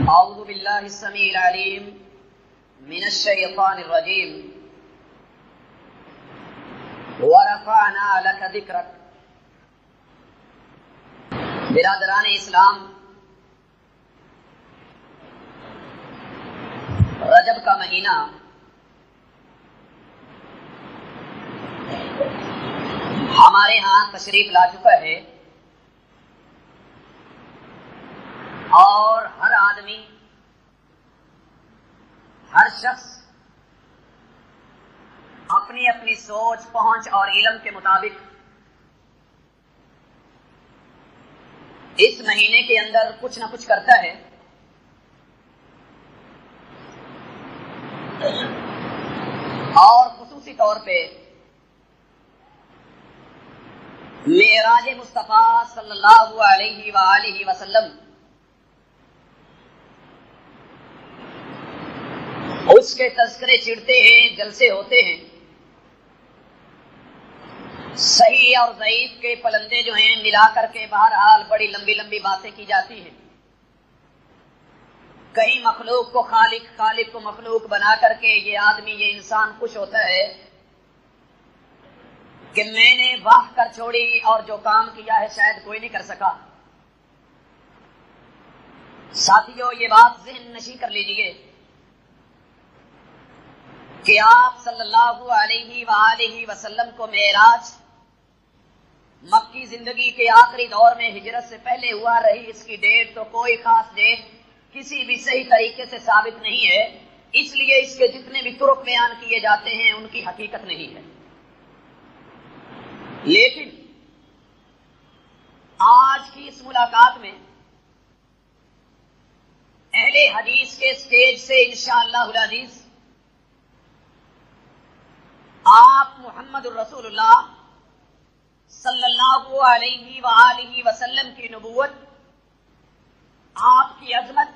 أعوذ بالله السميع العليم من الشيطان الرجيم ورفعنا لك ذكرك. برادران اسلام، رجب کا مہینہ ہمارے ہاں تشریف لا چکا ہے اور ہر آدمی، ہر شخص اپنی اپنی سوچ، پہنچ اور علم کے مطابق اس مہینے کے اندر کچھ نہ کچھ کرتا ہے. اور خصوصی طور پہ معراج مصطفیٰ صلی اللہ علیہ وآلہ وسلم اس کے تذکرے چڑھتے ہیں، جلسے ہوتے ہیں. صحیح اور ضعیف کے پلندے جو ہیں ملا کر کے بہرحال بڑی لمبی لمبی باتیں کی جاتی ہیں. کہیں مخلوق کو خالق، خالق کو مخلوق بنا کر کے یہ آدمی، یہ انسان خوش ہوتا ہے کہ میں نے واہ کر چھوڑی اور جو کام کیا ہے شاید کوئی نہیں کر سکا. ساتھیوں، یہ بات ذہن نشین کر لیجئے کہ آپ صلی اللہ علیہ وآلہ وسلم کو معراج مکی زندگی کے آخری دور میں ہجرت سے پہلے ہوا رہی. اس کی ڈیٹ تو کوئی خاص ڈیٹ کسی بھی صحیح طریقے سے ثابت نہیں ہے، اس لیے اس کے جتنے بھی طرق بیان کیے جاتے ہیں ان کی حقیقت نہیں ہے. لیکن آج کی اس ملاقات میں اہل حدیث کے سٹیج سے انشاءاللہ العزیز آپ محمد الرسول اللہ صلی اللہ علیہ وآلہ وسلم کی نبوت، آپ کی عظمت،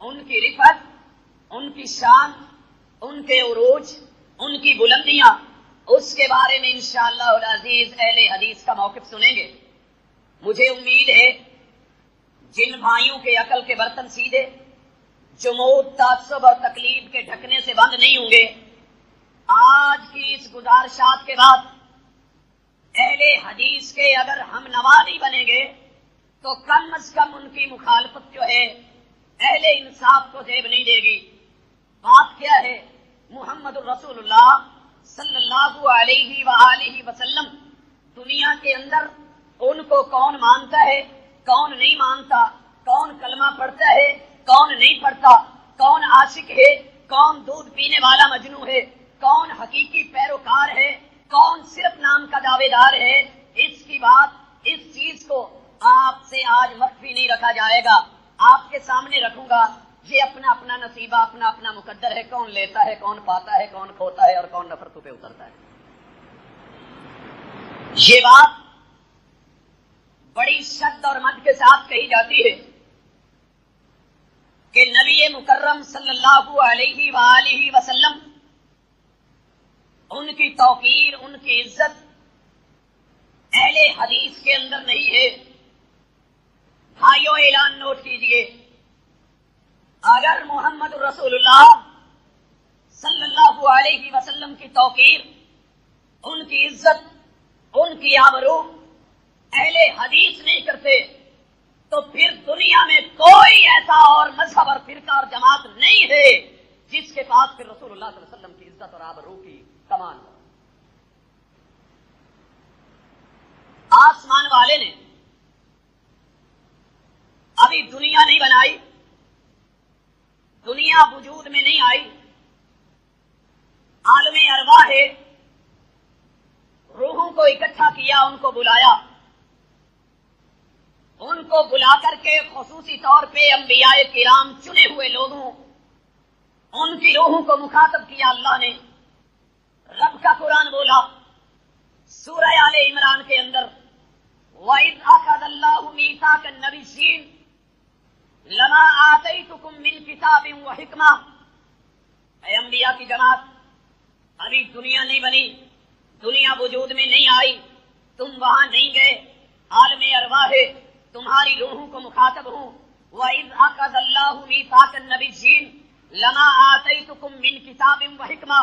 ان کی رفعت، ان کی شان، ان کے عروج، ان کی بلندیاں، اس کے بارے میں انشاءاللہ العزیز اہل حدیث کا موقف سنیں گے. مجھے امید ہے جن بھائیوں کے عقل کے برتن سیدھے، جمود، تعصب اور تکلیف کے ڈھکنے سے بند نہیں ہوں گے، آج کی اس گزارشات کے بعد اہل حدیث کے اگر ہم نوا نہیں بنیں گے تو کم از کم ان کی مخالفت جو ہے اہل انصاف کو زیب نہیں دے گی. بات کیا ہے؟ محمد الرسول اللہ صلی اللہ علیہ وآلہ وسلم دنیا کے اندر ان کو کون مانتا ہے، کون نہیں مانتا، کون کلمہ پڑھتا ہے، کون نہیں پڑھتا، کون عاشق ہے، کون دودھ پینے والا مجنو ہے، کون حقیقی پیروکار ہے، کون صرف نام کا دعوے دار ہے، اس کی بات، اس چیز کو آپ سے آج مخفی نہیں رکھا جائے گا. آپ کے سامنے رکھوں گا. یہ اپنا اپنا نصیبہ، اپنا اپنا مقدر ہے، کون لیتا ہے، کون پاتا ہے، کون کھوتا ہے اور کون نفرتوں پہ اترتا ہے. یہ بات بڑی شد اور مد کے ساتھ کہی جاتی ہے کہ نبی مکرم صلی اللہ علیہ وآلہ وسلم، ان کی توقیر، ان کی عزت اہل حدیث کے اندر نہیں ہے. بھائیو، اعلان نوٹ کیجئے، اگر محمد رسول اللہ صلی اللہ علیہ وسلم کی توقیر، ان کی عزت، ان کی آبرو اہل حدیث نہیں کرتے تو پھر دنیا میں کوئی ایسا اور مذہب اور فرقہ اور جماعت نہیں ہے جس کے پاس پھر رسول اللہ صلی اللہ علیہ وسلم کی عزت اور آبرو کی کمان ہو. آسمان والے نے ابھی دنیا نہیں بنائی، دنیا وجود میں نہیں آئی، عالم ارواح ہے، روحوں کو اکٹھا کیا، ان کو بلایا، ان کو بلا کر کے خصوصی طور پہ انبیاء کرام، چنے ہوئے لوگوں، ان کی روحوں کو مخاطب کیا. اللہ نے رب کا قرآن بولا سورہ آل عمران کے اندر، وَإِذْ أَخَذَ اللَّهُ مِيثَاقَ النَّبِيِّينَ لَمَا آتَيْتُكُم مِّن كِتَابٍ وَحِكْمَةٍ. اے انبیاء کی جماعت، ابھی دنیا نہیں بنی، دنیا وجود میں نہیں آئی، تم وہاں نہیں گئے، عالم ارواح ہے، تمہاری روحوں کو مخاطب ہوں. وَإِذْ أَخَذَ اللَّهُ لکم من کتاب و حکمہ،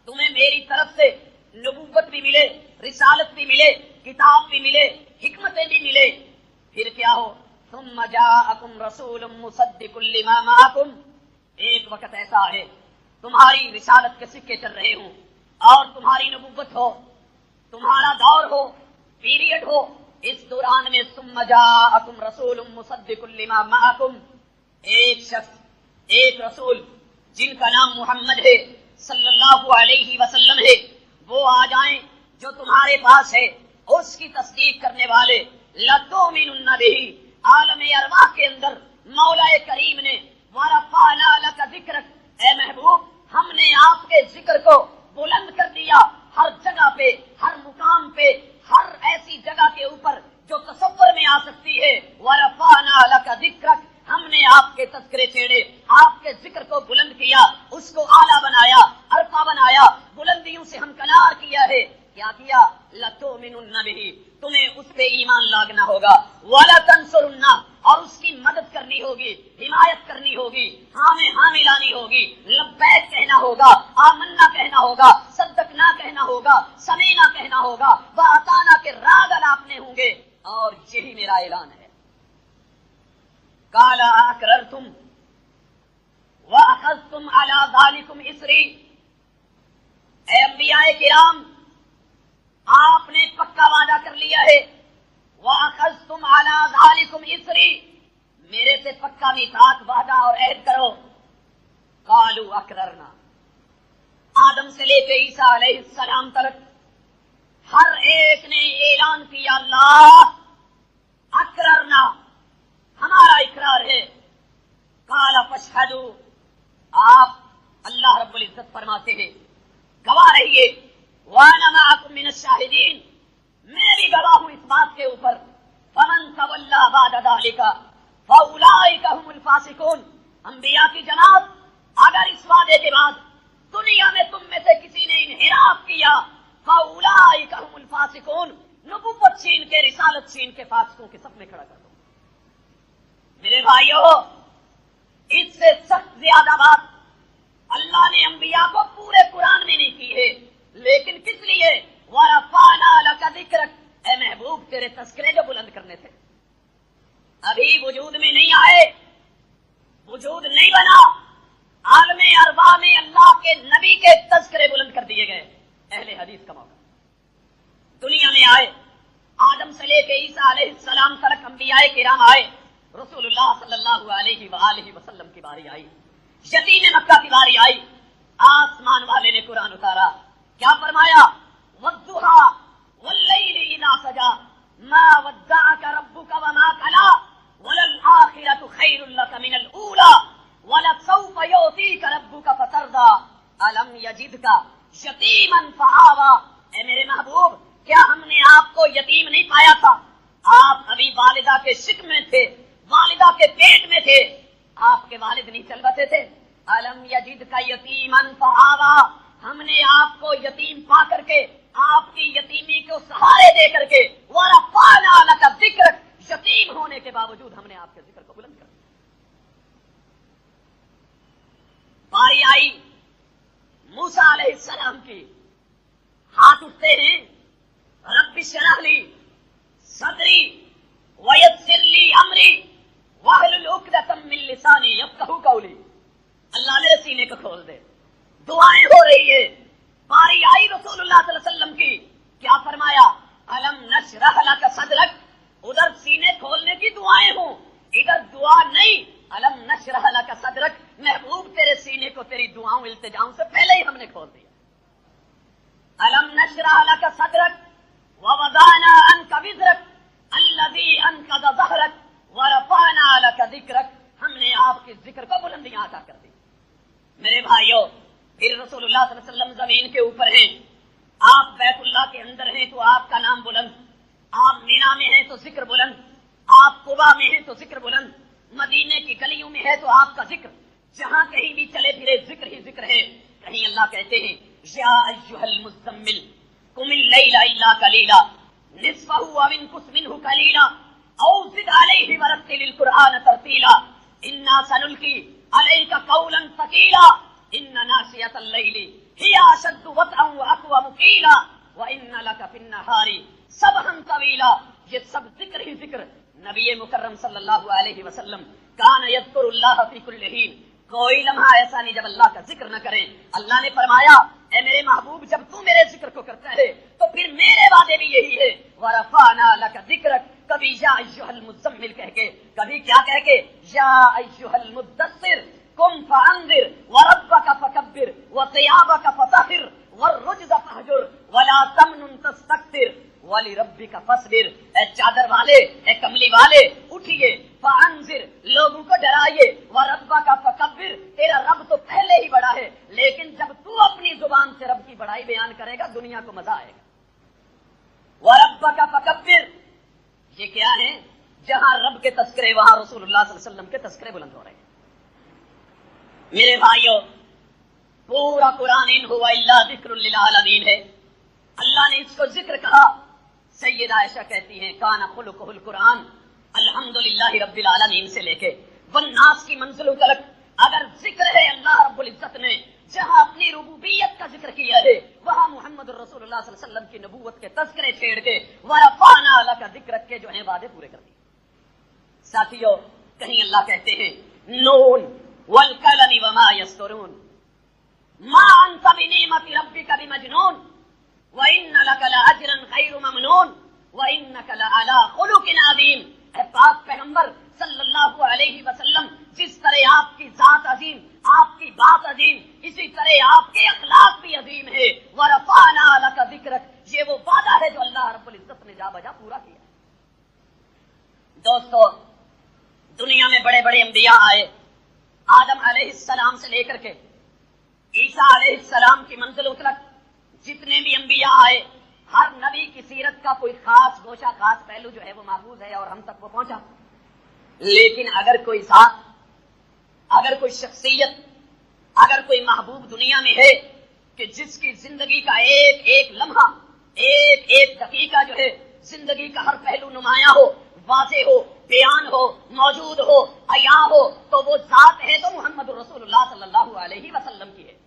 تمہیں میری طرف سے نبوت بھی ملے، رسالت بھی ملے، کتاب بھی ملے، حکمتیں بھی ملے، پھر کیا ہو؟ ثم جاءکم رسول مصدق لما معکم، ایک وقت ایسا ہے تمہاری رسالت کے سکے چل رہے ہوں اور تمہاری نبوت ہو، تمہارا دور ہو، پیریڈ ہو، اس دوران میں ثم جاءکم رسول مصدق لما معکم، ایک شخص، ایک رسول جن کا نام محمد ہے صلی اللہ علیہ وسلم ہے، وہ آ جائیں جو تمہارے پاس ہے، اس کی تصدیق کرنے والے، لَتُؤْمِنُنَّ بِهِ، عالم ارواح کے اندر مولا کریم نے وَرَفَعْنَا لَكَ ذِكْرَكَ، اے محبوب ہم نے آپ کے ذکر کو بلند کر دیا، ہر جگہ پہ، ہر مقام پہ، ہر ایسی جگہ کے اوپر جو تصور میں آ سکتی ہے، وَرَفَعْنَا لَكَ ذِكْرَكَ، ہم نے آپ کے تذکرے چھیڑے، آپ کے ذکر کو بلند کیا، اس کو اعلیٰ بنایا، عرفہ بنایا، بلندیوں سے ہمکنار کیا ہے۔ کیا کیا؟ لَتُؤْمِنُنَّ بِهِ، تمہیں اس پہ ایمان لانا ہوگا، وَلَتَنْصُرُنَّهُ، اور اس کی مدد کرنی ہوگی، حمایت کرنی ہوگی، ہاں میں ہاں ملانی ہوگی، لبیک کہنا ہوگا، آمنا کہنا ہوگا، صدقنا کہنا ہوگا، سمینا کہنا ہوگا، وَأَطَعْنَا کے راگ الاپنے ہوں گے، اور یہی میرا اعلان ہے۔ قَالَ أَأَقْرَرْتُمْ وَأَخَذْتُمْ عَلَى ذَلِكُمْ إِصْرِي، اے انبیاء کرام آپ نے پکا وعدہ کر لیا ہے، وَأَخَذْتُمْ عَلَى ذَلِكُمْ إِصْرِي، میرے سے پکا میثاق وعدہ اور عہد کرو۔ قَالُوا أَقْرَرْنَا، آدم سے لے کے عیسیٰ علیہ السلام تک ہر ایک نے اعلان کیا، اللہ اقررنا، ہمارا اقرار ہے۔ قال فاشهدوا، آپ اللہ رب العزت فرماتے ہیں گواہ رہیے، وانا معکم من الشاہدین، میں بھی گواہ ہوں اس بات کے اوپر، فمن تولى بعد ذلك فاولئک هم الفاسقون، انبیاء کی جماعت اگر اس وعدے کے بعد دنیا میں تم میں سے کسی نے انحراف کیا، فاولئک هم الفاسقون، نبوت چھین کے، رسالت چھین کے فاسقوں کے سب میں کھڑا کر دو۔ میرے بھائیو، اس سے سخت زیادہ بات اللہ نے انبیاء کو پورے قرآن میں نہیں کی ہے، لیکن کس لیے؟ وَرَفَعْنَا لَكَ ذِكْرَكَ، اے محبوب تیرے تذکرے جو بلند کرنے تھے، ابھی وجود میں نہیں آئے، وجود نہیں بنا، عالم ارواح میں اللہ کے نبی کے تذکرے بلند کر دیے گئے۔ اہل حدیث کا موقع، دنیا میں آئے، آدم سے لے کے عیسیٰ علیہ السلام تک انبیاء کرام آئے، رسول اللہ صلی اللہ علیہ وآلہ وسلم کی باری آئی، یتیم مکہ کی باری آئی، آسمان والے نے قرآن اتارا، کیا فرمایا؟ وَالضُّحَىٰ وَاللَّيْلِ إِذَا سَجَىٰ مَا وَدَّعَكَ رَبُّكَ وَمَا قَلَىٰ وَلَلْآخِرَةُ خَيْرٌ لَكَ مِنَ الْأُولَىٰ وَلَسَوْفَ يُعْطِيكَ رَبُّكَ فَتَرْضَىٰ أَلَمْ يَجِدْكَ يَتِيمًا فَآوَىٰ، اے میرے محبوب کیا ہم نے آپ کو یتیم نہیں پایا تھا؟ آپ ابھی والدہ کے شک میں تھے، والدہ کے پیٹ میں تھے، آپ کے والد نہیں چل بتے تھے۔ الم یجدک یتیما فآویٰ، ہم نے آپ کو یتیم پا کر کے، آپ کی یتیمی کو سہارے دے کر کے، ورفعنا لک ذکرک، یتیم ہونے کے باوجود ہم نے آپ کے ذکر کو بلند کر دیا۔ باری آئی موسیٰ علیہ السلام کی، ہاتھ اٹھتے ہیں، رب اشرح لی صدری ویسر لی امری واحلل عقدۃ من لسانی یفقہوا قولی، اللہ میرے سینے کو کھول دے، دعائیں ہو رہی ہے۔ باری آئی رسول اللہ صلی اللہ علیہ وسلم کی، کیا فرمایا؟ الم نشرح لک صدرک، ادھر سینے کھولنے کی دعائیں ہوں، ادھر دعا نہیں، الم نشرح لک صدرک، محبوب تیرے سینے کو تیری دعاؤں التجاؤں سے پہلے ہی ہم نے کھول دیا۔ الم نشرح لک صدرک ووضعنا عنک وزرک الذی انقض ظہرک ورفعنا لک ذکرک، ہم نے آپ کے ذکر کو بلندیاں عطا کر دی۔ میرے بھائیو، پھر رسول اللہ صلی اللہ علیہ وسلم زمین کے اوپر ہیں، آپ بیت اللہ کے اندر ہیں تو آپ کا نام بلند، آپ مینا میں ہیں تو ذکر بلند، آپ قبا میں ہیں تو ذکر بلند، مدینے کی گلیوں میں ہے تو آپ کا ذکر، جہاں کہیں بھی چلے پھرے ذکر ہی ذکر ہے۔ کہیں اللہ کہتے ہیں یا ایھا المزمل قم اللیل الا قلیلا نصفہ او انقص منہ قلیلا او زد علیہ ورتل القرآن ترتیلا انا سنلقی علیک قولا ثقیلا ان ناشئۃ اللیل ہی اشد وطئا واقوم قیلا وان لک فی النہار سبحا طویلا. یہ سب ذکر ہی ذکر. نبی مکرم صلی اللہ علیہ وسلم کان یذکر اللہ فی کل حین. کوئی لمحہ ایسا نہیں جب اللہ کا ذکر نہ کریں. اللہ نے فرمایا اے میرے محبوب جب تو میرے ذکر کو کرتا ہے تو پھر میرے وعدے بھی یہی ہے. ورفعنا لک ذکرک. کبھی یا ایھا المزمل کہہ کے, کبھی کیا کہہ کے یا ایھا المدثر قم فانذر وربک فکبر وثیابک فطہر والرجز فہجر ولا تمنن تستکثر وَلِرَبِّكَ فَاصْبِرْ. اے چادر والے, اے کملی والے, اٹھئے. فَأَنذِرْ, لوگوں کو ڈرائیے. وَرَبَّكَ فَكَبِّرْ, تیرا رب تو پہلے ہی بڑا ہے, لیکن جب تو اپنی زبان سے رب کی بڑائی بیان کرے گا دنیا کو مزہ آئے گا. وَرَبَّكَ فَكَبِّرْ, یہ کیا ہے؟ جہاں رب کے تذکرے وہاں رسول اللہ صلی اللہ علیہ وسلم کے تذکرے بلند ہو رہے ہیں. میرے بھائیو, پورا قرآن ان ہوا الا ذکر للعالمین ہے. اللہ نے اس کو ذکر کہا. سیدہ عائشہ کہتی ہیں کان خلقہ القرآن الحمدللہ رب العالمین سے لے کے والناس کی منزلوں تک اگر ذکر ہے اللہ رب العزت نے جہاں اپنی ربوبیت کا ذکر کیا ہے وہاں محمد الرسول اللہ صلی اللہ علیہ وسلم کی نبوت کے تذکرے چھیڑ کے ورفعنا لک ذکرک کے جو ہیں وعدے پورے کر دیے. ساتھیو, کہیں اللہ کہتے ہیں نون والقلم وما یسطرون ما انت بنعمت ربک بمجنون وَإِنَّ لَكَ لَأَجْرًا غَيْرُ مَمْنُونٍ وَإِنَّكَ لَعَلَىٰ خُلُقٍ عَظِيمٍ. اے پاک پیغمبر صلی اللہ علیہ وسلم, جس طرح آپ کی ذات عظیم, آپ کی بات عظیم, اسی طرح آپ کے اخلاق بھی عظیم ہے. وَرَفَعْنَا لَكَ ذِكْرَكَ, یہ وہ وعدہ ہے جو اللہ رب العزت نے جا بجا پورا کیا. دوستو, دنیا میں بڑے بڑے انبیاء آئے, آدم علیہ السلام سے لے کر کے عیسیٰ علیہ السلام کی منزلوں تک جتنے بھی انبیاء آئے, ہر نبی کی سیرت کا کوئی خاص گوشہ, خاص پہلو جو ہے وہ محفوظ ہے اور ہم تک وہ پہنچا. لیکن اگر کوئی ذات, اگر کوئی شخصیت, اگر کوئی محبوب دنیا میں ہے کہ جس کی زندگی کا ایک ایک لمحہ, ایک ایک دقیقہ جو ہے زندگی کا ہر پہلو نمایاں ہو, واضح ہو, بیان ہو, موجود ہو, عیاں ہو, تو وہ ذات ہے تو محمد رسول اللہ صلی اللہ علیہ وسلم کی ہے.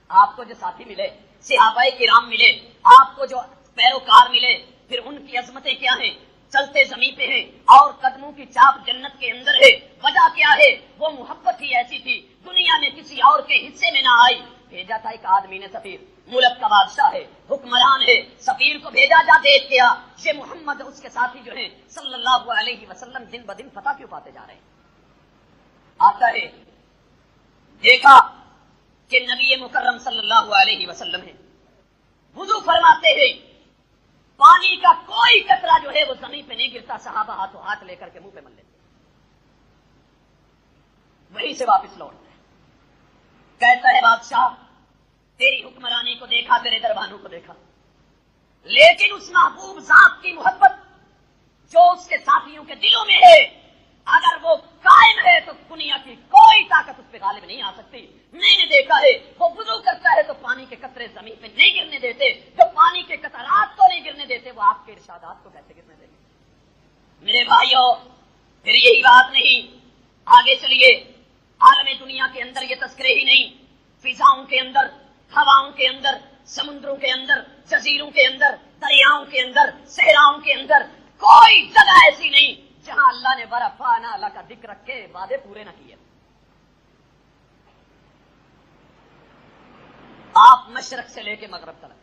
آپ کو جو ساتھی ملے, صحابہ کرام ملے, آپ کو جو پیروکار ملے, پھر ان کی عظمتیں کیا ہیں؟ چلتے زمین پہ ہیں اور قدموں کی چاپ جنت کے اندر ہے. وجہ کیا ہے؟ وہ محبت ہی ایسی تھی, دنیا میں کسی اور کے حصے میں نہ آئی. بھیجا تھا ایک آدمی نے سفیر, ملک کا بادشاہ ہے, حکمران ہے, سفیر کو بھیجا جا دیکھ کے یہ محمد اس کے ساتھی جو ہیں صلی اللہ علیہ وسلم دن بدن فتح کیوں پاتے جا رہے ہیں. آتا ہے, دیکھا کہ نبی مکرم صلی اللہ علیہ وسلم ہے, وضو فرماتے ہیں, پانی کا کوئی قطرہ جو ہے وہ زمین پہ نہیں گرتا, صحابہ ہاتھوں ہاتھ لے کر کے منہ پہ مل لیتے, وہیں سے واپس لوٹتے ہیں. کہتا ہے بادشاہ تیری حکمرانی کو دیکھا, تیرے دربانوں کو دیکھا, لیکن اس محبوب ذات کی محبت جو اس کے ساتھیوں کے دلوں میں ہے اگر وہ قائم ہے تو دنیا کی کوئی طاقت اس پہ غالب نہیں آ سکتی. میں نے دیکھا ہے وہ وضو کرتا ہے تو پانی کے قطرے زمین پہ نہیں گرنے دیتے, جو پانی کے قطرات کو نہیں گرنے دیتے وہ آپ کے ارشادات کو کیسے گرنے دیتے. میرے بھائیوں, پھر یہی بات نہیں, آگے چلیے. عالم دنیا کے اندر یہ تذکرے ہی نہیں, فضاؤں کے اندر, ہواؤں کے اندر, سمندروں کے اندر, جزیروں کے اندر, دریاؤں کے اندر, صحراؤں کے اندر کوئی جگہ ایسی نہیں جہاں اللہ نے ورفعنا لک ذکرک کے وعدے پورے نہ کیے. آپ مشرق سے لے کے مغرب تک,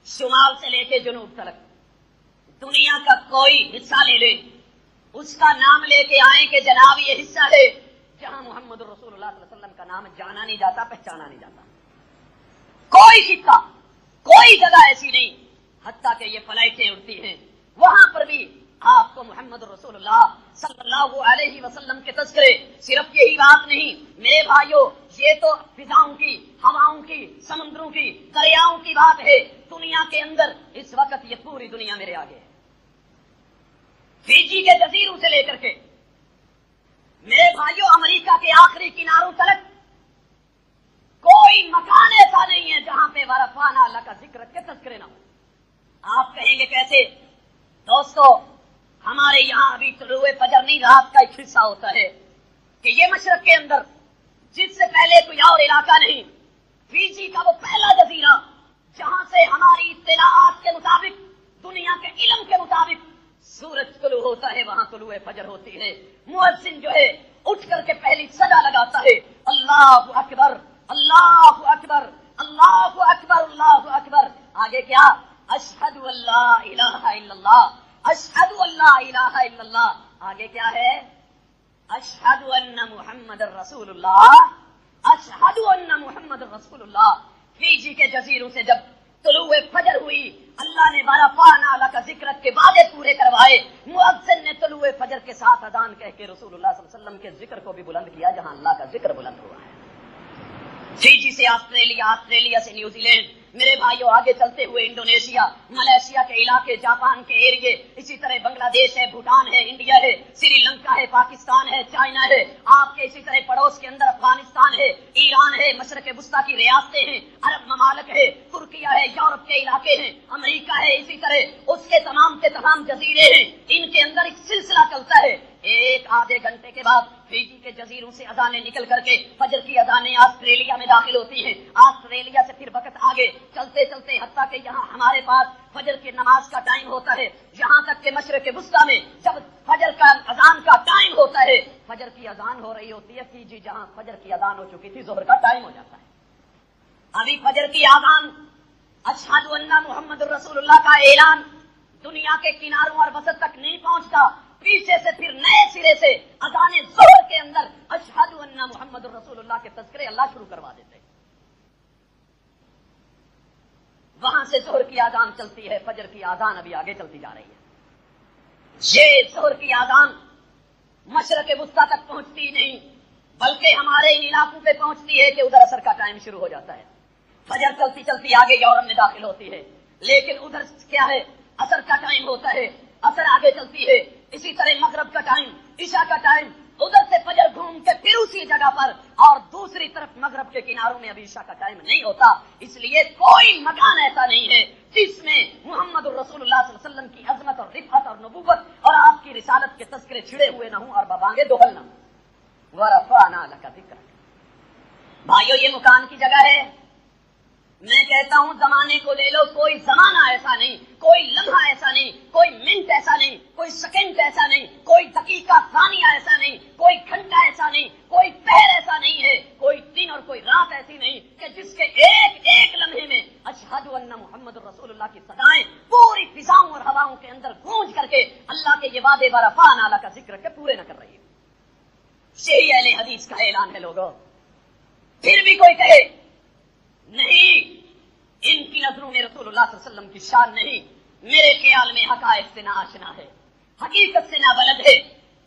شمال سے لے کے جنوب تک, دنیا کا کوئی حصہ لے لیں, اس کا نام لے کے آئیں کہ جناب یہ حصہ ہے جہاں محمد رسول اللہ صلی اللہ علیہ وسلم کا نام جانا نہیں جاتا, پہچانا نہیں جاتا. کوئی خطہ, کوئی جگہ ایسی نہیں, حتیٰ کہ یہ فلائٹیں اڑتی ہیں وہاں پر بھی آپ کو محمد رسول اللہ صلی اللہ علیہ وسلم کے تذکرے. صرف یہی بات نہیں میرے بھائیوں, یہ تو فضاؤں کی, ہواؤں کی, سمندروں کی, دریاؤں کی بات ہے. دنیا کے اندر اس وقت یہ پوری دنیا میرے آگے ہے, فیجی کے جزیروں سے لے کر کے میرے بھائیوں امریکہ کے آخری کناروں تک کوئی مکان ایسا نہیں ہے جہاں پہ ورفعنا لک ذکرک کے تذکرے نہ ہو. آپ کہیں گے کیسے؟ دوستو, ہمارے یہاں ابھی طلوع فجر نہیں, رات کا ایک حصہ ہوتا ہے کہ یہ مشرق کے اندر جس سے پہلے کوئی اور علاقہ نہیں، فیجی کا وہ پہلا جزیرہ جہاں سے ہماری اطلاعات کے مطابق، دنیا کے علم کے مطابق سورج طلوع ہوتا ہے، وہاں طلوع فجر ہوتی ہے۔ مؤذن جو ہے اٹھ کر کے پہلی صدا لگاتا ہے، اللہ اکبر اللہ اکبر اللہ اکبر اللہ اکبر۔ آگے کیا؟ اشہد ان لا الہ الا اللہ اشہد ان لا الہ الا اللہ۔ آگے کیا ہے؟ اشہد ان محمد رسول اللہ اشہد ان محمد رسول اللہ۔ فیجی کے جزیروں سے جب طلوع فجر ہوئی، اللہ نے ورفعنا کا ذکر کے وعدے پورے کروائے۔ مؤذن نے طلوع فجر کے ساتھ اذان کہہ کے رسول اللہ صلی اللہ علیہ وسلم کے ذکر کو بھی بلند کیا، جہاں اللہ کا ذکر بلند ہوا ہے۔ فیجی سے آسٹریلیا، آسٹریلیا سے نیوزی لینڈ، میرے بھائیوں آگے چلتے ہوئے انڈونیشیا، ملیشیا کے علاقے، جاپان کے ایریے، اسی طرح بنگلہ دیش ہے، بھوٹان ہے، انڈیا ہے، سری لنکا ہے، پاکستان ہے، چائنا ہے، آپ کے اسی طرح پڑوس کے اندر افغانستان ہے، ایران ہے، مشرق وسطیٰ کی ریاستیں ہیں، عرب ممالک ہے، ترکیہ ہے، یورپ کے علاقے ہیں، امریکہ ہے، اسی طرح اس کے تمام جزیرے ہیں۔ ان کے اندر ایک سلسلہ چلتا ہے، ایک آدھے گھنٹے کے بعد فیجی کے جزیروں سے اذانیں نکل کر کے فجر کی اذانیں آسٹریلیا میں داخل ہوتی ہیں۔ آسٹریلیا سے پھر وقت آگے چلتے چلتے حتیٰ کہ یہاں ہمارے پاس فجر کی نماز کا ٹائم ہوتا ہے، یہاں تک کہ مشرق وسطیٰ میں جب فجر کا اذان کا ٹائم ہوتا ہے، فجر کی اذان ہو رہی ہوتی ہے، فیجی جہاں فجر کی اذان ہو چکی تھی، ظہر کا ٹائم ہو جاتا ہے۔ ابھی فجر کی اذان اشہد ان محمد رسول اللہ کا اعلان دنیا کے کناروں اور وسط تک نہیں پہنچتا، پیچھے سے پھر نئے سرے سے اذان ظہر کے اندر اشہد ان محمد رسول اللہ کے تذکرے اللہ شروع کروا دیتے۔ وہاں سے ظہر کی اذان چلتی ہے، فجر کی اذان ابھی آگے چلتی جا رہی ہے۔ یہ ظہر کی اذان مشرق وسطیٰ تک پہنچتی نہیں، بلکہ ہمارے ان علاقوں پہ پہنچتی ہے کہ ادھر عصر کا ٹائم شروع ہو جاتا ہے۔ فجر چلتی چلتی آگے یورپ میں داخل ہوتی ہے، لیکن ادھر کیا ہے؟ عصر کا ٹائم ہوتا ہے، عصر آگے چلتی ہے، اسی طرح مغرب کا ٹائم، عشاء کا ٹائم، ادھر سے فجر گھوم کے پھر اسی جگہ پر، اور دوسری طرف مغرب کے کناروں میں ابھی عشاء کا ٹائم نہیں ہوتا۔ اس لیے کوئی مکان ایسا نہیں ہے جس میں محمد الرسول اللہ صلی اللہ علیہ وسلم کی عظمت اور رفعت اور نبوت اور آپ کی رسالت کے تذکرے چھڑے ہوئے نہ ہوں اور ببانگے دوہل نہ ہوں۔ ورفعنا لک ذکرک۔ بھائیو، یہ مکان کی جگہ ہے۔ میں کہتا ہوں زمانے کو لے لو، کوئی زمانہ ایسا نہیں، کوئی لمحہ ایسا نہیں، کوئی منٹ ایسا نہیں، کوئی سیکنڈ ایسا نہیں، کوئی دقیقہ ثانیہ ایسا نہیں، کوئی گھنٹہ ایسا نہیں، کوئی پہر ایسا نہیں ہے، کوئی دن اور کوئی رات ایسی نہیں کہ جس کے ایک ایک لمحے میں اشہد ان محمد رسول اللہ کی صدائیں پوری فضاؤں اور ہواؤں کے اندر گونج کر کے اللہ کے یہ وعدے ورفعنا لک ذکرک کے پورے نہ کر رہی ہے۔ یہی اہل حدیث کا اعلان ہے لوگوں۔ پھر بھی کوئی کہے نہیں، ان کی نظروں میں رسول اللہ صلی اللہ علیہ وسلم کی شان نہیں، میرے خیال میں حقائق سے نہ آشنا ہے، حقیقت سے نہ بلد ہے،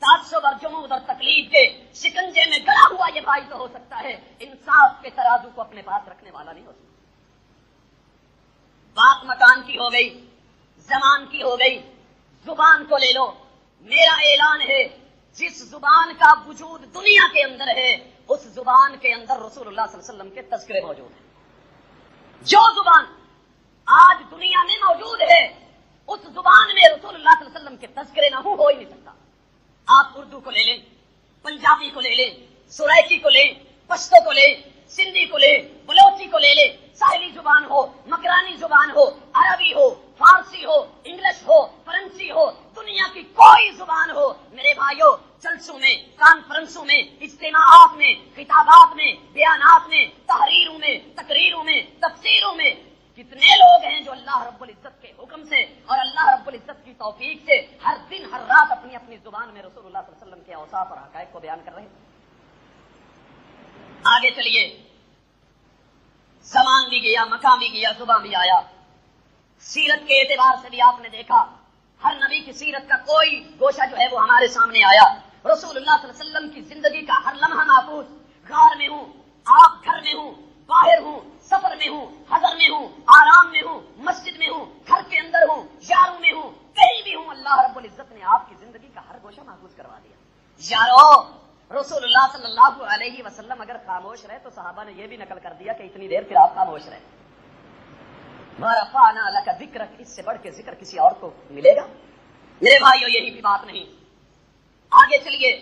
تعصب اور جمود اور تقلید کے شکنجے میں گڑا ہوا یہ بھائی تو ہو سکتا ہے، انصاف کے ترازو کو اپنے پاس رکھنے والا نہیں ہو سکتا۔ بات مکان کی ہو گئی، زمان کی ہو گئی، زبان کو لے لو۔ میرا اعلان ہے، جس زبان کا وجود دنیا کے اندر ہے، اس زبان کے اندر رسول اللہ صلی اللہ علیہ وسلم کے تذکرے موجود ہیں۔ جو زبان آج دنیا میں موجود ہے، اس زبان میں رسول اللہ صلی اللہ علیہ وسلم کے تذکرے نہ ہو ہی نہیں سکتا۔ آپ اردو کو لے لیں، پنجابی کو لے لیں، سرائکی کو لیں، پشتو کو لیں، سندھی کو لیں، بلوچی کو لے لیں، ساحلی زبان ہو، مکرانی زبان ہو، عربی ہو، فارسی ہو، انگلش ہو، فرانسی ہو، دنیا کی کوئی زبان ہو، میرے بھائیوں، جلسوں میں، کانفرنسوں میں، اجتماعات میں، خطابات میں، بیانات میں، تحریروں میں، تقریروں میں، تفسیروں میں کتنے لوگ ہیں جو اللہ رب العزت کے حکم سے اور اللہ رب العزت کی توفیق سے ہر دن ہر رات اپنی اپنی زبان میں رسول اللہ صلی اللہ علیہ وسلم کے اوصاف اور حقائق کو بیان کر رہے ہیں۔ آگے چلیے، زمان بھی گیا، مکان بھی گیا، زبان بھی آیا۔ سیرت کے اعتبار سے بھی آپ نے دیکھا، ہر نبی کی سیرت کا کوئی گوشہ جو ہے وہ ہمارے سامنے آیا۔ رسول اللہ صلی اللہ علیہ وسلم کی زندگی کا ہر لمحہ محفوظ، غار میں ہوں، آپ گھر میں ہوں، باہر ہوں، سفر میں ہوں، حضر میں ہوں، آرام میں ہوں، مسجد میں ہوں، گھر کے اندر ہوں، یاروں میں ہوں، کہیں بھی ہوں، اللہ رب العزت نے آپ کی زندگی کا ہر گوشہ محفوظ کروا دیا۔ یارو، رسول اللہ صلی اللہ علیہ وسلم اگر خاموش رہے تو صحابہ نے یہ بھی نقل کر دیا کہ اتنی دیر پھر آپ خاموش رہے۔ وَرَفَعْنَا لَكَ ذِكْرَكَ، اس سے بڑھ کے ذکر کسی اور کو ملے گا؟ میرے بھائیو، یہی بھی بات نہیں۔ آگے چلیے،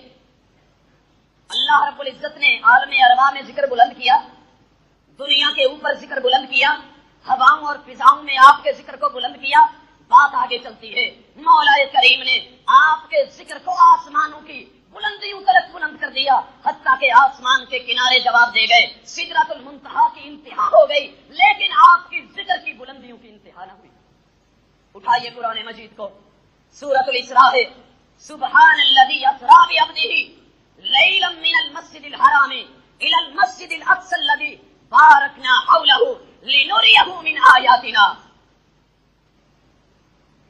اللہ رب العزت نے عالم ارواح میں ذکر بلند کیا، دنیا کے اوپر ذکر بلند کیا، ہواؤں اور فضاؤں میں آپ کے ذکر کو بلند کیا۔ بات آگے چلتی ہے، مولا کریم نے آپ کے ذکر کو آسمانوں کی بلندیوں تک بلند کر دیا، حتیٰ کہ آسمان کے کنارے جواب دے گئے، سدرۃ المنتہا کی انتہا ہو گئی، لیکن آپ کی ذکر کی بلندیوں کی انتہا نہ ہوئی۔ اٹھائیے قرآن مجید کو، سورۃ الاسراء ہے، سبحان الذی اسری بعبدہ لیلا من المسجد الحرام الی المسجد الاقصی الذی بارکنا حولہ لنریہ من آیاتنا۔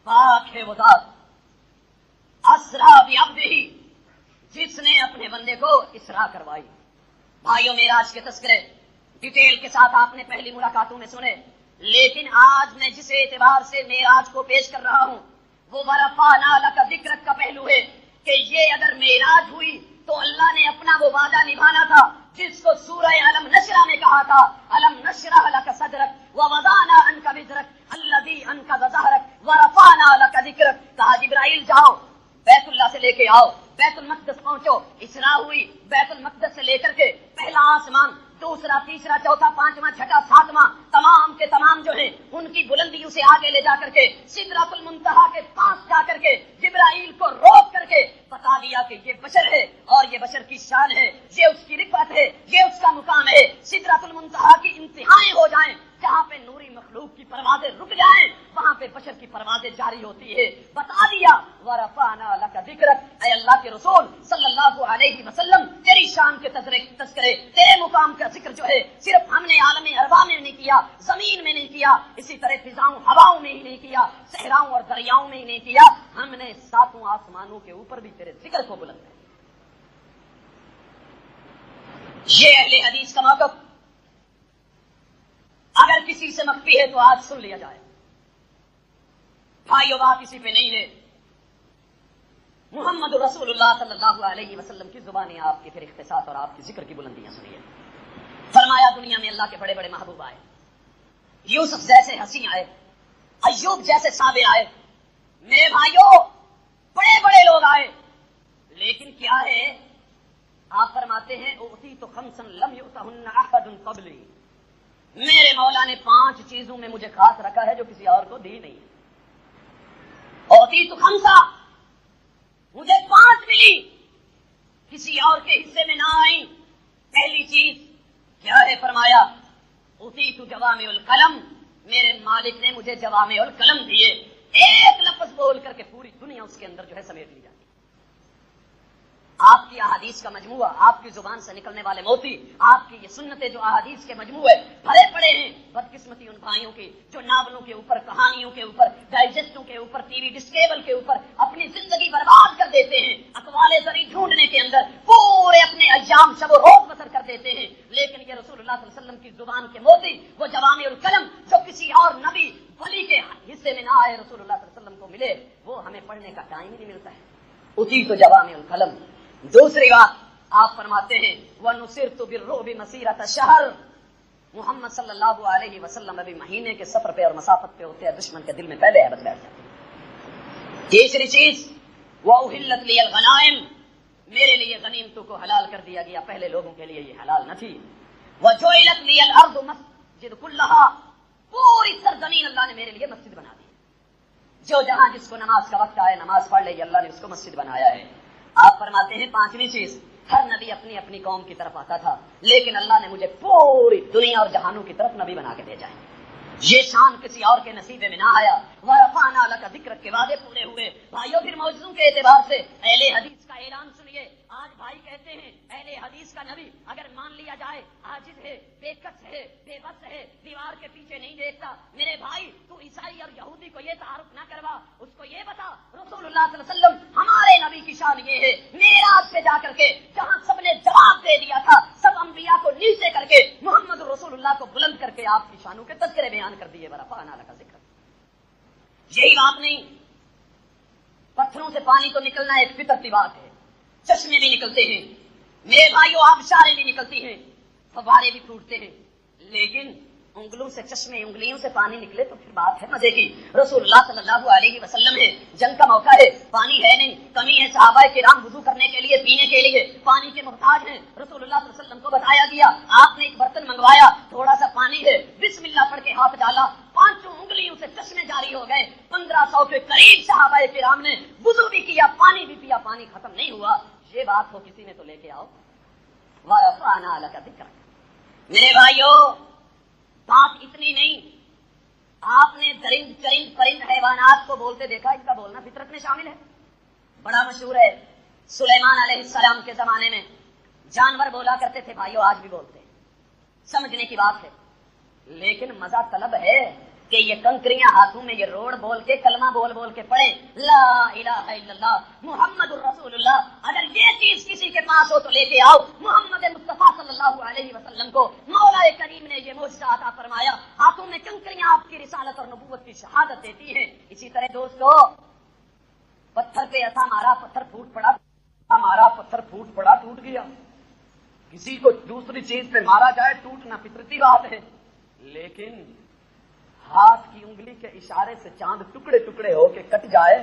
پاک ہے وہ ذات اسری بعبدہ جس نے اپنے بندے کو اسراء کروائی۔ بھائیوں، معراج کے تذکرے ڈیٹیل کے ساتھ آپ نے پہلی ملاقاتوں میں سنے، لیکن آج میں جس اعتبار سے معراج کو پیش کر رہا ہوں وہ ورفعنا لک ذکرک کا پہلو ہے کہ یہ اگر معراج ہوئی تو اللہ نے اپنا وہ وعدہ نبھانا تھا جس کو سورہ علم نشرہ میں کہا تھا، علم نشرح لک صدرک ووضعنا عنک وزرک الذی انقض ظہرک ورفعنا لک ذکرک۔ کہا جبرائیل جاؤ بیت اللہ سے لے کے آؤ، بیت المقدس پہنچو، اسراء ہوئی بیت المقدس سے لے کر کے پہلا آسمان، دوسرا، تیسرا، چوتھا، پانچواں، چھٹا، ساتواں، تمام کے تمام جو ہیں ان کی بلندیوں سے آگے لے جا کر کے سدرۃ المنتہا کے پاس جا کر کے جبرائیل کو روک کر کے بتا دیا کہ یہ بشر ہے اور یہ بشر کی شان ہے، یہ اس کی رفعت ہے، یہ اس کا مقام ہے۔ سدرۃ المنتہا کی انتہائیں ہو جائیں، جہاں پہ نوری مخلوق کی پروازیں رک جائیں وہاں پہ بشر کی پروازیں جاری ہوتی ہے۔ بتا دیا ورفعنا لک ذکرک، اے اللہ کے رسول صلی اللہ علیہ وسلم، تیری شان کے تذکرے، تیرے مقام کا ذکر جو ہے صرف ہم نے عالم ارواح میں نہیں کیا، زمین میں نہیں کیا، اسی طرح فضاؤں ہواؤں میں ہی نہیں کیا، صحراؤں اور دریاؤں میں ہی نہیں کیا، ہم نے ساتوں آسمانوں کے اوپر بھی تیرے ذکر کو بلند کیا۔ یہ اہل حدیث کا موقف اگر کسی سے مخفی ہے تو آج سن لیا جائے۔ بھائیو، بات اسی پہ نہیں ہے، محمد رسول اللہ صلی اللہ علیہ وسلم کی زبانیں آپ کی پھر اختصاص اور آپ کی ذکر کی بلندیاں سنیے۔ فرمایا دنیا میں اللہ کے بڑے بڑے محبوب آئے، یوسف جیسے حسین آئے، ایوب جیسے صابر آئے، میرے بھائیوں بڑے بڑے لوگ آئے، لیکن کیا ہے؟ آپ فرماتے ہیں اوتیت خمسا لم یؤتہن احد قبلی، میرے مولا نے 5 چیزوں میں مجھے خاص رکھا ہے جو کسی اور کو دی نہیں ہے۔ اوتیت خمسا، مجھے 5 ملی، کسی اور کے حصے میں نہ آئی۔ پہلی چیز کیا ہے؟ فرمایا اوتیت جوامع القلم، میرے مالک نے مجھے جوامع القلم دیے، ایک لفظ بول کر کے پوری دنیا اس کے اندر جو ہے سمیٹ لی جاتی۔ آپ کی احادیث کا مجموعہ، آپ کی زبان سے نکلنے والے موتی، آپ کی یہ سنتیں جو احادیث کے مجموعے بھرے پڑے ہیں۔ بدقسمتی ان بھائیوں کی جو ناولوں کے اوپر، کہانیوں کے اوپر، ڈائجسٹوں کے اوپر، ٹی وی ڈسکیبل کے اوپر اپنی زندگی برباد کر دیتے ہیں، اقوال زری ڈھونڈنے کے اندر پورے اپنے ایام شب و روز بسر کر دیتے ہیں۔ لیکن یہ رسول اللہ صلی اللہ علیہ وسلم کی زبان کے موتی، وہ جوامع القلم جو کسی اور نبی ولی کے حصے میں نہ آئے، رسول اللہ صلی اللہ علیہ وسلم کو ملے، وہ ہمیں پڑھنے کا ٹائم ہی نہیں ملتا ہے۔ اوتیت جوامع القلم۔ دوسری بات آپ فرماتے ہیں وَنُصِرْتُ بِالرُّعْبِ مَسِيرَةَ شَهْرٍ، محمد صلی اللہ علیہ وسلم ابھی مہینے کے سفر پہ اور مسافت پہ ہوتے ہیں، دشمن کے دل میں پہلے ہیبت بیٹھ جاتی ہے۔ تیسری چیز وَأُحِلَّتْ لِيَ الْغَنَائِمُ، میرے لیے غنیمتوں کو حلال کر دیا گیا، پہلے لوگوں کے لیے یہ حلال نہ تھی۔ وَجُعِلَتْ لِيَ الْأَرْضُ مَسْجِدُ كُلَّهَا، پوری سرزمین اللہ نے میرے لیے مسجد بنا دی، جو جہاں جس کو نماز کا وقت آئے نماز پڑھ لے، اللہ نے اس کو مسجد بنایا ہے۔ آپ فرماتے ہیں 5ویں چیز، ہر نبی اپنی اپنی قوم کی طرف آتا تھا، لیکن اللہ نے مجھے پوری دنیا اور جہانوں کی طرف نبی بنا کے بھیجا ہے۔ یہ شان کسی اور کے نصیبے میں نہ آیا۔ وَرَفَعْنَا لَكَ ذِكْرَكَ کے وعدے پورے ہوئے۔ بھائیوں، پھر معجزوں کے اعتبار سے اہل حدیث کا اعلان سنیے۔ آج بھائی کہتے ہیں اہل حدیث کا نبی اگر مان لیا جائے عاجز ہے، بے کس ہے، بے بس ہے، دیوار کے پیچھے نہیں دیکھتا۔ میرے بھائی، تو عیسائی اور یہودی کو یہ تعارف نہ کروا، اس کو یہ بتا رسول اللہ صلی اللہ علیہ وسلم ہمارے نبی کی شان یہ ہے، معراج پہ جا کر کے جہاں سب نے جواب دے دیا تھا، سب انبیاء کو نیچے کر کے محمد رسول اللہ کو بلند کر کے آپ کی شانوں کے تذکرے بیان کر دیے۔ ورفعنا لک ذکرک، یہی بات نہیں، پتھروں سے پانی تو نکلنا ایک فطرتی بات ہے، چشمے بھی نکلتے ہیں میرے بھائیوں، آبشاریں بھی نکلتی ہیں، فوارے بھی ٹوٹتے ہیں، لیکن انگلوں سے چشمے انگلیوں سے پانی نکلے تو پھر بات ہے مزے کی. رسول اللہ صلی اللہ علیہ وسلم ہے, جنگ کا موقع ہے, پانی ہے نہیں, کمی ہے, صحابہ کرام وضو کرنے کے لیے پینے کے لیے پانی کے محتاج ہیں. رسول اللہ صلی اللہ علیہ وسلم کو بتایا گیا, آپ نے ایک برتن منگوایا, تھوڑا سا پانی ہے, بسم اللہ پڑھ کے ہاتھ ڈالا, 5 انگلیوں سے چشمے جاری ہو گئے. 1500 کے قریب صحابہ کرام نے وضو بھی کیا, پانی بھی پیا, پانی ختم نہیں ہوا. یہ بات ہو کسی نے تو لے کے آؤ. وَرَفَعْنَا لَكَ ذِكْرَكَ. میرے بھائیو, بات اتنی نہیں, آپ نے درند چرند پرند حیوانات کو بولتے دیکھا, ان کا بولنا فطرت میں شامل ہے. بڑا مشہور ہے, سلیمان علیہ السلام کے زمانے میں جانور بولا کرتے تھے. بھائیو آج بھی بولتے, سمجھنے کی بات ہے. لیکن مزہ طلب ہے کہ یہ کنکریاں ہاتھوں میں یہ روڑ بول کے کلمہ بول بول کے پڑھیں لا الہ الا اللہ محمد الرسول اللہ. اگر یہ چیز کسی کے پاس ہو تو لے کے آؤ. محمد مصطفیٰ صلی اللہ علیہ وسلم کو مولا کریم نے یہ معجزہ عطا فرمایا, ہاتھوں میں کنکریاں آپ کی رسالت اور نبوت کی شہادت دیتی ہیں. اسی طرح دوستو, پتھر پہ ایسا مارا, پتھر پھوٹ پڑا, ہمارا پتھر پھوٹ پڑا, ٹوٹ گیا. کسی کو دوسری چیز پہ مارا جائے ٹوٹنا فطرتی بات ہے, لیکن ہاتھ کی انگلی کے اشارے سے چاند ٹکڑے ٹکڑے ہو کے کٹ جائے,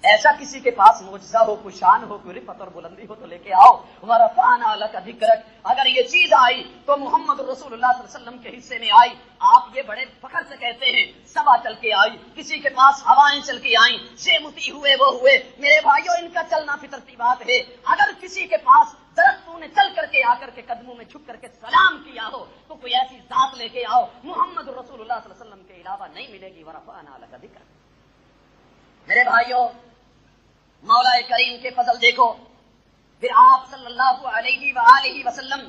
ایسا کسی کے پاس معجزہ ہو, کوئی شان ہو, کوئی رفعت اور بلندی ہو تو لے کے آؤ. وَرَفَعْنَا لَكَ ذِكْرَكَ. اگر یہ چیز آئی تو محمد رسول اللہ صلی اللہ علیہ وسلم کے حصے میں آئی. آپ یہ بڑے فخر سے کہتے ہیں سبا چل کے آئی, کسی کے پاس ہوائیں چل کے آئیں, یہ متی ہوئے وہ ہوئے. میرے بھائیوں, ان کا چلنا فطرتی بات ہے. اگر کسی کے پاس درختوں نے چل کر کے آ کر کے قدموں میں جھک کر کے سلام کیا ہو تو کوئی ایسی ذات لے کے آؤ, محمد رسول اللہ صلی اللہ علیہ وسلم کے علاوہ نہیں ملے گی. وَرَفَعْنَا لَكَ ذِكْرَكَ. میرے بھائیوں, مولا کریم کے فضل دیکھو. پھر آپ صلی اللہ علیہ وآلہ وسلم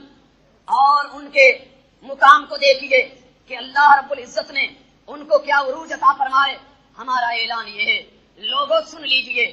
اور ان کے مقام کو دیکھیے کہ اللہ رب العزت نے ان کو کیا عروج عطا فرمائے. ہمارا اعلان یہ ہے, لوگوں سن لیجئے,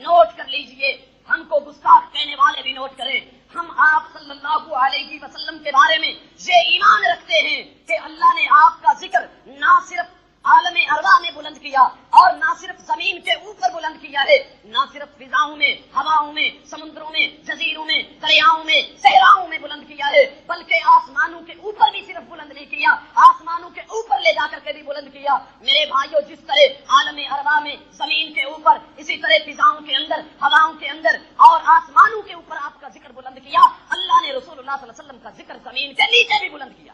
نوٹ کر لیجئے, ہم کو گستاخ کہنے والے بھی نوٹ کریں. ہم آپ صلی اللہ علیہ وسلم کے بارے میں یہ ایمان رکھتے ہیں کہ اللہ نے آپ کا ذکر نہ صرف عالم ارواح میں بلند کیا اور نہ صرف زمین کے اوپر بلند کیا ہے, نہ صرف فضاؤں میں, ہواؤں میں, سمندروں میں, جزیروں میں, دریاؤں میں, صحراؤں میں بلند کیا ہے, بلکہ آسمانوں کے اوپر بھی صرف بلند نہیں کیا, آسمانوں کے اوپر لے جا کر کے بھی بلند کیا. میرے بھائیوں, جس طرح عالم ارواح میں زمین کے اوپر, اسی طرح فضاؤں کے اندر, ہواؤں کے اندر اور آسمانوں کے اوپر آپ کا ذکر بلند کیا, اللہ نے رسول اللہ صلی اللہ علیہ وسلم کا ذکر زمین کے نیچے بھی بلند کیا.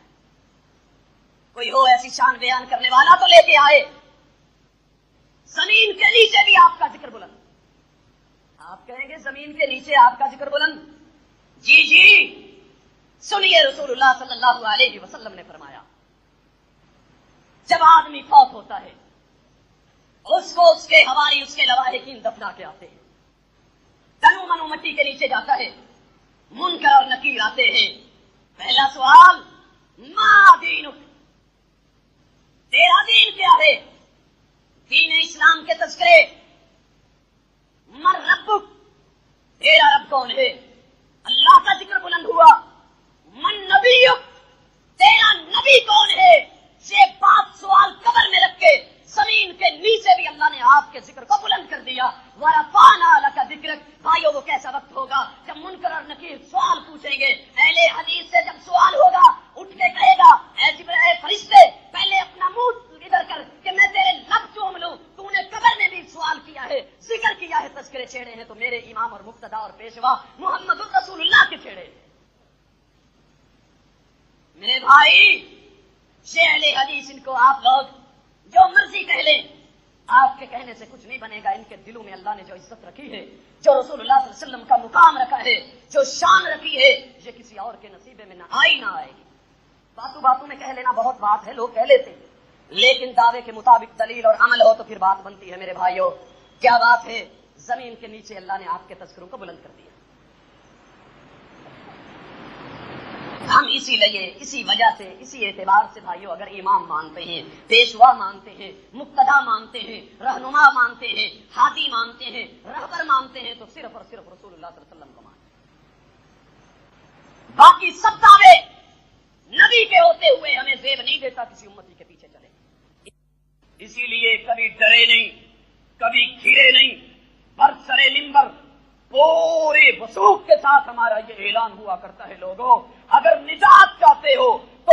کوئی ہو ایسی شان بیان کرنے والا تو لے کے آئے. زمین کے نیچے بھی آپ کا ذکر بلند. آپ کہیں گے زمین کے نیچے آپ کا ذکر بلند؟ جی جی, سنیے رسول اللہ صلی اللہ علیہ وسلم نے فرمایا, جب آدمی فوت ہوتا ہے اس کو اس کے حواری, اس کے لواحقین دفنا کے آتے ہیں, تنو منو مٹی کے نیچے جاتا ہے, منکر اور نکیر آتے ہیں. پہلا سوال, ما دینک, تیرا دین کیا ہے؟ دین اسلام کے تذکرے. من ربک, تیرا رب کون ہے؟ اللہ کا ذکر بلند ہوا. من نبیک, تیرا نبی کون ہے؟ یہ 5 سوال قبر میں رکھ کے زمین کے نیچے بھی اللہ نے آپ کے ذکر کو بلند کر دیا. وَرَفَعْنَا لَكَ ذِكْرَكَ. بھائیو, وہ کیسا وقت ہوگا جب منکر اور نکیر سوال پوچھیں گے. اہل حدیث سے جب سوال ہوگا اٹھ کے کہے گا, اے جبرائیل فرشتے, پہلے اپنا منہ ادھر کر کہ میں تیرے لب چوم لوں. تو نے قبر میں بھی سوال کیا ہے, ذکر کیا ہے, تذکرے چھیڑے ہیں, تو میرے امام اور مقتدا اور پیشوا محمد الرسول اللہ کے چھیڑے. میرے بھائی, یہ اہل حدیث, ان کو آپ لوگ جو مرضی کہہ لیں, آپ کے کہنے سے کچھ نہیں بنے گا. ان کے دلوں میں اللہ نے جو عزت رکھی ہے, جو رسول اللہ صلی اللہ علیہ وسلم کا مقام رکھا ہے, جو شان رکھی ہے, یہ کسی اور کے نصیبے میں نہ آئی نہ آئے گی. باتوں باتوں میں کہہ لینا بہت بات ہے, لوگ کہہ لیتے ہیں, لیکن دعوے کے مطابق دلیل اور عمل ہو تو پھر بات بنتی ہے. میرے بھائیوں, کیا بات ہے, زمین کے نیچے اللہ نے آپ کے تذکروں کو بلند کر دیا. ہم اسی لیے, اسی وجہ سے, اسی اعتبار سے بھائیو, اگر امام مانتے ہیں, پیشوا مانتے ہیں, مقتدا مانتے ہیں, رہنما مانتے ہیں, ہادی مانتے ہیں, رہبر مانتے ہیں, تو صرف اور صرف رسول اللہ صلی اللہ علیہ وسلم کو مانتے ہیں. باقی سب دعوے نبی کے ہوتے ہوئے ہمیں زیب نہیں دیتا کسی امتی کے پیچھے چلے. اسی لیے کبھی ڈرے نہیں, کبھی گھرے نہیں, برسرے منبر پورے وثوق کے ساتھ ہمارا یہ اعلان ہوا کرتا ہے, لوگوں اگر نجات چاہتے ہو تو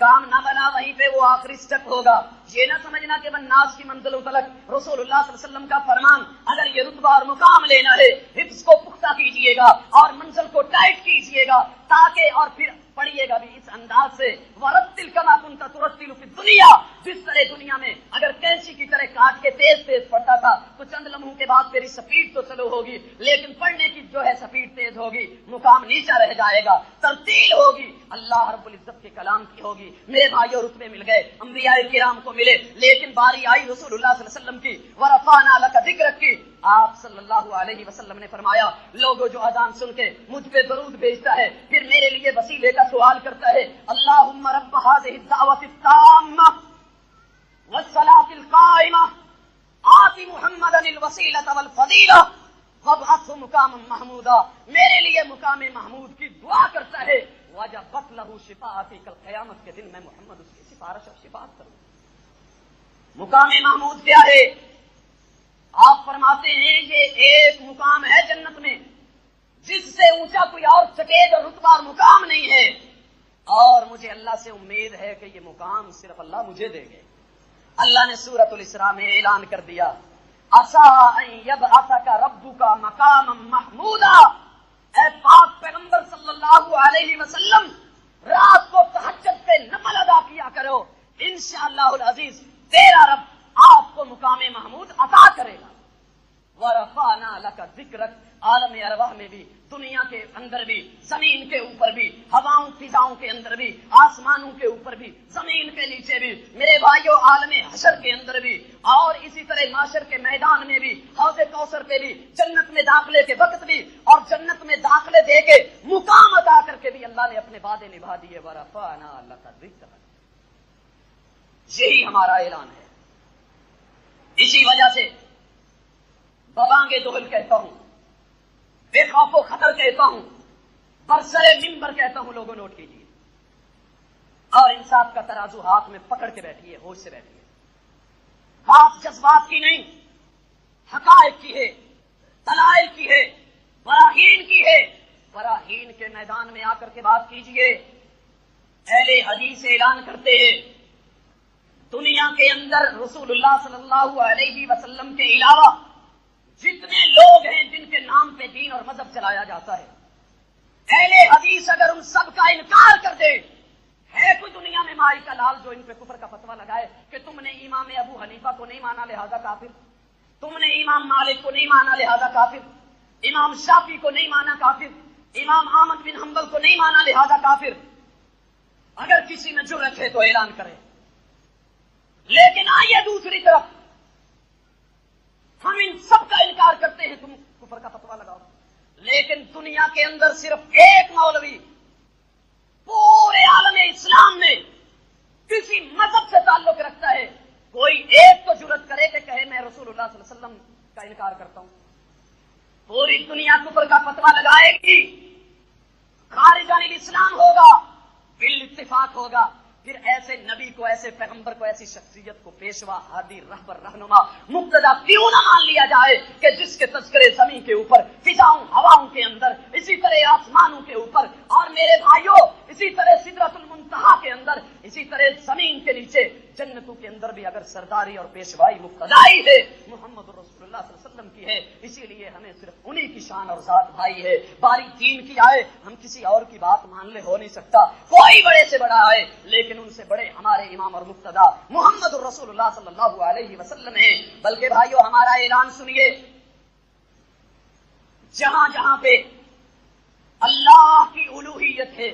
کام نہ بنا وہیں پہ وہ آخری سٹیپ ہوگا. یہ نہ سمجھنا کہ والناس کی منزلوں تلک رسول اللہ صلی اللہ علیہ وسلم کا فرمان. اگر یہ رتبہ اور مقام لینا ہے حفظ کو پختہ کیجئے گا اور منزل کو ٹائٹ کیجئے گا تاکہ اور پھر پڑھیے گا بھی اس انداز سے ورتل کما کنت ترتل فی الدنیا. جس طرح دنیا میں اگر کینچی کی طرح کاٹ کے تیز تیز پڑھتا تھا تو چند لمحوں کے بعد تیری سپیڈ تو سلو ہوگی لیکن پڑھنے کی جو ہے سپیڈ تیز ہوگی, مقام نیچا رہ جائے گا, ترتیل ہوگی, اللہ رب العزت کے کلام کی ہوگی. میرے بھائیوں رتبے مل گئے, انبیاء کرام کو ملے, لیکن باری آئی رسول اللہ صلی اللہ علیہ وسلم کی. ورفعنا لک ذکرک کی, آپ صلی اللہ علیہ وسلم نے فرمایا لوگوں جو اذان سن کے مجھ پہ درود بھیجتا ہے پھر میرے لیے وسیلے کا سوال کرتا ہے, اللہم رب هذه الدعوة التامة والصلاة القائمة آت محمدا الوسیلة والفضیلہ وابعثه مقاما محمودا. میرے لیے مقام محمود کی دعا کرتا ہے, وجبت له شفاعتی, کل قیامت کے دن میں محمد اس کی سفارش اور شفاعت کروں. مقام محمود کیا ہے؟ آپ فرماتے ہیں یہ ایک مقام ہے جنت میں جس سے اونچا کوئی اور سٹیج اور رتبہ اور مقام نہیں ہے, اور مجھے اللہ سے امید ہے کہ یہ مقام صرف اللہ مجھے دے گے. اللہ نے سورۃ الاسراء میں اعلان کر دیا, عسیٰ ان یبعثک ربک مقاما محمودا. اے پاک پیغمبر صلی اللہ علیہ وسلم, رات کو تہجد پہ نفل ادا کیا کرو, انشاءاللہ العزیز تیرا رب آپ کو مقام محمود عطا کرے گا. ورفعنا لک ذکرک, عالم ارواح میں بھی, دنیا کے اندر بھی, زمین کے اوپر بھی, ہواؤں فضاؤں کے اندر بھی, آسمانوں کے اوپر بھی, زمین کے نیچے بھی, میرے بھائیوں عالم حشر کے اندر بھی, اور اسی طرح معاشر کے میدان میں بھی, حوض کوثر پہ بھی, جنت میں داخلے کے وقت بھی, اور جنت میں داخلے دے کے مقام عطا کر کے بھی اللہ نے اپنے وعدے نبھا دیے. ورفعنا لک ذکرک, یہی ہمارا اعلان ہے. اسی وجہ سے ببانگے دہل کہتا ہوں, بے خوف و خطر کہتا ہوں, برسر منبر کہتا ہوں, لوگوں نوٹ کیجیے اور انصاف کا ترازو ہاتھ میں پکڑ کے بیٹھیے, ہوش سے بیٹھیے. بات جذبات کی نہیں, حقائق کی ہے, دلائل کی ہے, براہین کی ہے. براہین کے میدان میں آ کر کے بات کیجیے. اہل حدیث اعلان کرتے ہیں دنیا کے اندر رسول اللہ صلی اللہ علیہ وسلم کے علاوہ جتنے لوگ ہیں جن کے نام پہ دین اور مذہب چلایا جاتا ہے, اہل حدیث اگر ان سب کا انکار کر دے, ہے کوئی دنیا میں مائی کا لال جو ان پہ کفر کا فتویٰ لگائے کہ تم نے امام ابو حنیفہ کو نہیں مانا لہذا کافر, تم نے امام مالک کو نہیں مانا لہذا کافر, امام شافعی کو نہیں مانا کافر, امام احمد بن حنبل کو نہیں مانا لہذا کافر. اگر کسی میں جرأت ہے تو اعلان کرے. لیکن آئیے دوسری طرف, ہم ان سب کا انکار کرتے ہیں, تم کفر کا فتویٰ لگاؤ, لیکن دنیا کے اندر صرف ایک مولوی پورے عالم اسلام میں کسی مذہب سے تعلق رکھتا ہے, کوئی ایک تو جرأت کرے کہ کہے میں رسول اللہ صلی اللہ علیہ وسلم کا انکار کرتا ہوں. پوری دنیا کفر کا فتویٰ لگائے گی, خارج عن الاسلام ہوگا, بالاتفاق ہوگا. پھر ایسے نبی کو, ایسے پیغمبر کو, ایسی شخصیت کو پیشوا, ہادی, رہبر, رہنما, مقتدا کیوں نہ مان لیا جائے کہ جس کے تذکرے زمین کے اوپر, فضاؤں ہواؤں کے اندر, اسی طرح آسمانوں کے اوپر, اور میرے بھائیوں اسی طرح سدرۃ المنتہا کے اندر, اسی طرح زمین کے نیچے جنتوں کے اندر بھی اگر سرداری اور پیشوائی مقتدائی ہے محمد رسول اللہ صلی اللہ علیہ وسلم کی ہے. اسی لیے ہمیں صرف انہی کی شان اور ذات بھائی ہے. باری دین کی آئے, ہم کسی اور کی بات مان لے ہو نہیں سکتا, کوئی بڑے سے بڑا آئے, لیکن ان سے بڑے ہمارے امام اور مقتدا محمد رسول اللہ صلی اللہ علیہ وسلم ہیں. بلکہ بھائیوں ہمارا اعلان سنیے, جہاں جہاں پہ اللہ کی الوہیت ہے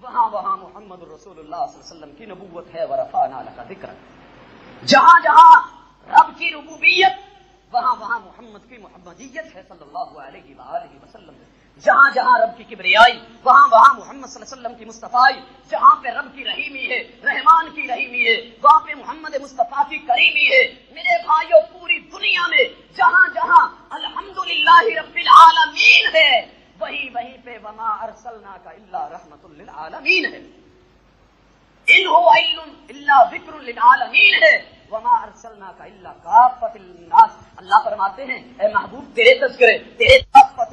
وہاں وہاں محمد رسول اللہ صلی اللہ علیہ وسلم کی نبوت ہے. ورفعنا لک ذکرک, جہاں جہاں رب کی ربوبیت وہاں وہاں محمد کی محمدیت ہے صلی اللہ علیہ وآلہ وسلم. جہاں جہاں رب کی کبریائی وہاں وہاں محمد صلی اللہ علیہ وسلم کی مصطفیٰ. جہاں پہ رب کی رحیمی ہے, رحمان کی رحیمی ہے, وہاں پہ محمد مصطفیٰ کی کریمی ہے. میرے بھائیوں پوری دنیا میں جہاں جہاں الحمدللہ رب العالمین ہے وہیں پہ وما ارسلناک الا رحمۃ للعالمین ہے. ان هو الا ذکر للعالمین ہے. وما ارسلناک الا کافۃ للناس. اللہ فرماتے ہیں اے محبوب تیرے تذکرے, تیرے کافۃ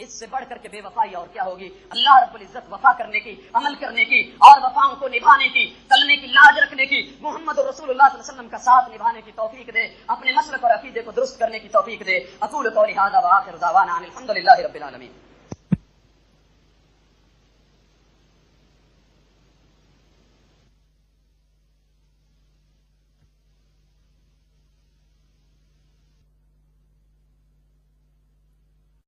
اس سے بڑھ کر کے بے وفائی اور کیا ہوگی؟ اللہ رب العزت وفا کرنے کی، عمل کرنے کی اور وفاؤں کو نبھانے کی، چلنے کی، لاج رکھنے کی، محمد رسول اللہ صلی اللہ علیہ وسلم کا ساتھ نبھانے کی توفیق دے، اپنے مسلک اور عقیدے کو درست کرنے کی توفیق دے۔ اقول قولی ھذا وآخر دعوانا ان الحمد للہ رب العالمین۔